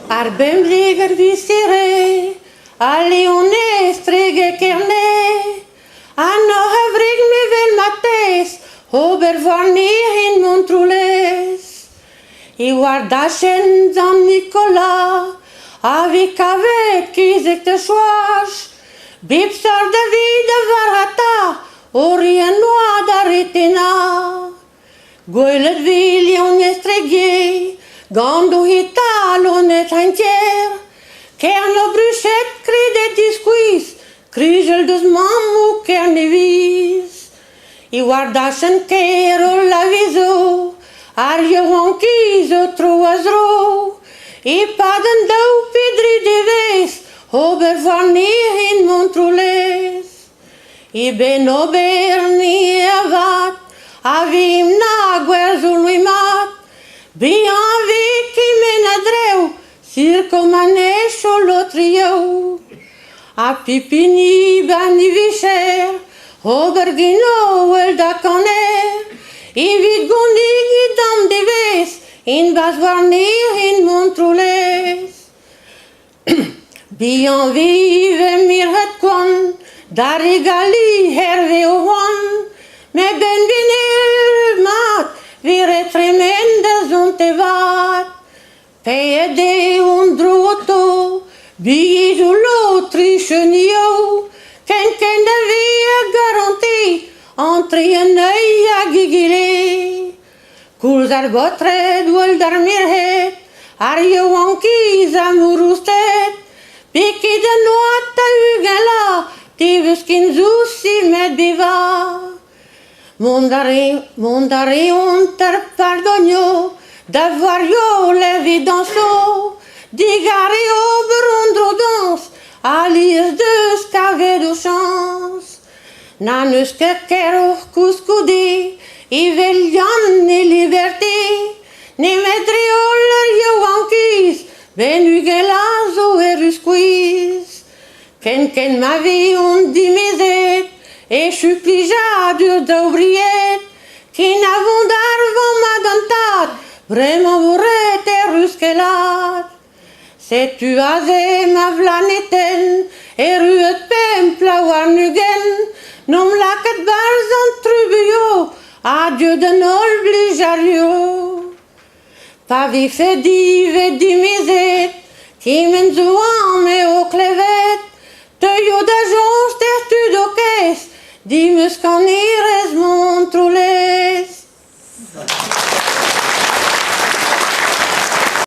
Arbembliger visere, Leone strege kerne, Anno havrig me vel mates, Obervarnier in Montroules. I guardaschen San Nicolas, avec kizek te soash, Bipsar David varata, Orien noa d'arretena. Goelet vilion estregier, Gando hitalo net entier, Kerno bruchet crede disquis, Krigel dus mamu kernevis. I guardaschen kero la viso, Arje wankizo troazro, I paden dau pedri de ves, Obervarnier in Montroules. I ben oberni avat, Avim na guerzului mat, Bian vichi menadreu, Circomaneșul lotrieu. A pipini bani vișer, Obergino el da caner, I vid gondigi dam de ves, In Basvarnier in Montroules. Bian vive mir het kon, Dar egali herve o hon, Me ben binir mat, Vire tremende zonte vat. Peie de undruoto, Bijulo trichenio, Ken de vie garanti, Entre enei a gigile. Kulzar botre duel darmirhet, Arje wankiz amurustet, Piki de noata ugela, Tivuskin zussi med biva. Mondari unter pardonio, Davario levi danso, Digari oberondro dans, Alias de scave de chance. Nanus que quero cuscudi, I veljan i liberté, Ni medrioler je wankis, Ben ugelazo erusquis. Ken ma vie on dimizet, Et supplija dur d'obriet, Qui n'avons d'arvon ma dentat, Vraiment voret eruskelat. Se tu aze ma vlaneten, Ruet pempla warnugen, Nom laket barzant trubio, Adieu de nol blijario. Pavi fedi dimizet, Qui menzuan me o clevet, Teuio d'agence tertu d'okes, Dimus canires Montroules.